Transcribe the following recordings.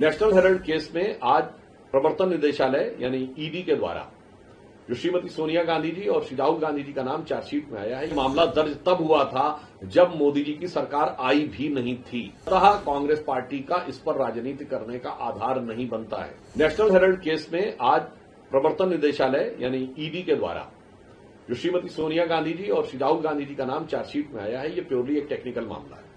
National Herald case में आज प्रवर्तन निदेशालय यानी ईडी के द्वारा जो श्रीमती सोनिया गांधी जी और श्री राहुल गांधी जी का नाम चार्जशीट में आया है, ये मामला दर्ज तब हुआ था जब मोदी जी की सरकार आई भी नहीं थी। अतः कांग्रेस पार्टी का इस पर राजनीति करने का आधार नहीं बनता है। नेशनल हेराल्ड केस में आज प्रवर्तन निदेशालय यानी ईडी के द्वारा जो श्रीमती सोनिया गांधी जी और श्री राहुल गांधी जी का नाम चार्जशीट में आया है, ये प्योरली एक टेक्निकल मामला है।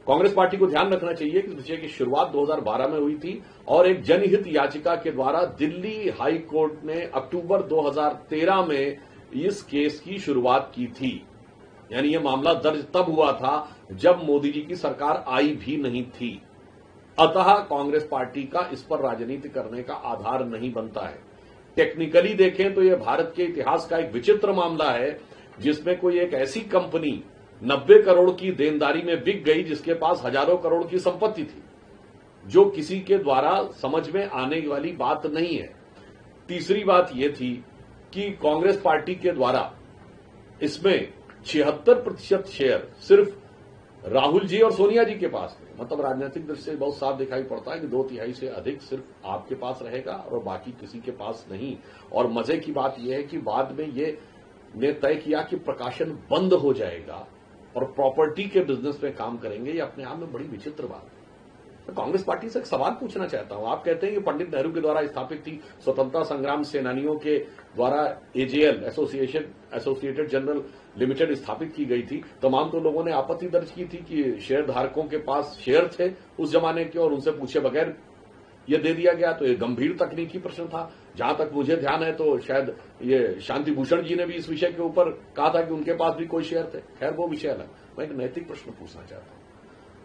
कांग्रेस पार्टी को ध्यान रखना चाहिए कि इस विषय की शुरुआत 2012 में हुई थी और एक जनहित याचिका के द्वारा दिल्ली हाई कोर्ट ने अक्टूबर 2013 में इस केस की शुरुआत की थी। यानी यह मामला दर्ज तब हुआ था जब मोदी जी की सरकार आई भी नहीं थी। अतः कांग्रेस पार्टी का इस पर राजनीति करने का आधार नहीं बनता है। टेक्निकली देखें तो यह भारत के इतिहास का एक विचित्र मामला है जिसमें कोई एक ऐसी कंपनी 90 करोड़ की देनदारी में बिक गई जिसके पास हजारों करोड़ की संपत्ति थी, जो किसी के द्वारा समझ में आने वाली बात नहीं है। तीसरी बात यह थी कि कांग्रेस पार्टी के द्वारा इसमें 76% शेयर सिर्फ राहुल जी और सोनिया जी के पास थे। मतलब राजनीतिक दृष्टि से बहुत साफ दिखाई पड़ता है कि 2/3 से अधिक सिर्फ आपके पास रहेगा और बाकी किसी के पास नहीं। और मजे की बात यह है कि बाद में ये ने तय किया कि प्रकाशन बंद हो जाएगा और प्रॉपर्टी के बिजनेस में काम करेंगे। ये अपने आप में बड़ी विचित्र बात है। तो कांग्रेस पार्टी से एक सवाल पूछना चाहता हूं। आप कहते हैं कि पंडित नेहरू के द्वारा स्थापित थी, स्वतंत्रता संग्राम सेनानियों के द्वारा एजेएल एसोसिएटेड जनरल लिमिटेड स्थापित की गई थी। तमाम तो लोगों ने आपत्ति दर्ज की थी कि शेयर धारकों के पास शेयर थे उस जमाने के और उनसे पूछे बगैर यह दे दिया गया। तो यह गंभीर तकनीकी प्रश्न था। जहां तक मुझे ध्यान है तो शायद ये शांति भूषण जी ने भी इस विषय के ऊपर कहा था कि उनके पास भी कोई शेयर थे। खैर वो विषय अलग। मैं एक नैतिक प्रश्न पूछना चाहता हूं।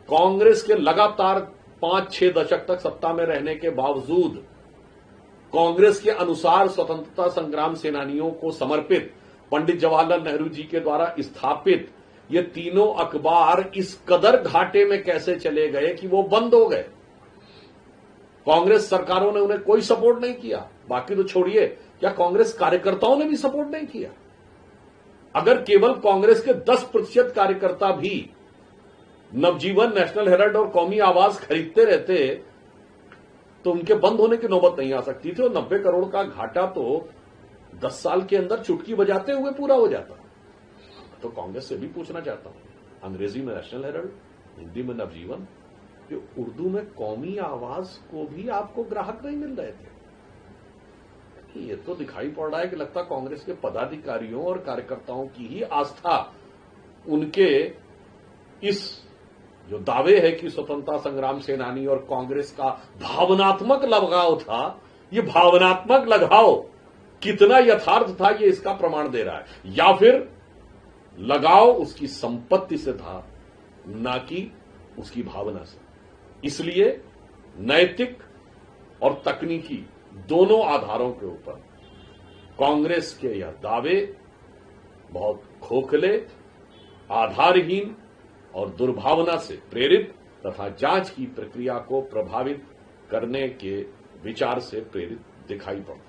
कांग्रेस के लगातार 5-6 दशक तक सत्ता में रहने के बावजूद कांग्रेस के अनुसार स्वतंत्रता संग्राम सेनानियों को समर्पित पंडित जवाहरलाल नेहरू जी के द्वारा स्थापित ये तीनों अखबार इस कदर घाटे में कैसे चले गए कि वो बंद हो गए। कांग्रेस सरकारों ने उन्हें कोई सपोर्ट नहीं किया। बाकी तो छोड़िए, क्या कांग्रेस कार्यकर्ताओं ने भी सपोर्ट नहीं किया? अगर केवल कांग्रेस के 10% कार्यकर्ता भी नवजीवन, नेशनल हेराल्ड और कौमी आवाज खरीदते रहते तो उनके बंद होने की नौबत नहीं आ सकती थी और 90 करोड़ का घाटा तो 10 साल के अंदर चुटकी बजाते हुए पूरा हो जाता। तो कांग्रेस से भी पूछना चाहता हूं, अंग्रेजी में नेशनल हेराल्ड, हिंदी में नवजीवन, कि उर्दू में कौमी आवाज को भी आपको ग्राहक नहीं मिल रहे थे। ये तो दिखाई पड़ रहा है कि लगता कांग्रेस के पदाधिकारियों और कार्यकर्ताओं की ही आस्था उनके इस जो दावे है कि स्वतंत्रता संग्राम सेनानी और कांग्रेस का भावनात्मक लगाव था, ये भावनात्मक लगाव कितना यथार्थ था ये इसका प्रमाण दे रहा है। या फिर लगाव उसकी संपत्ति से था, ना कि उसकी भावना से। इसलिए नैतिक और तकनीकी दोनों आधारों के ऊपर कांग्रेस के यह दावे बहुत खोखले, आधारहीन और दुर्भावना से प्रेरित तथा जांच की प्रक्रिया को प्रभावित करने के विचार से प्रेरित दिखाई पड़ता है।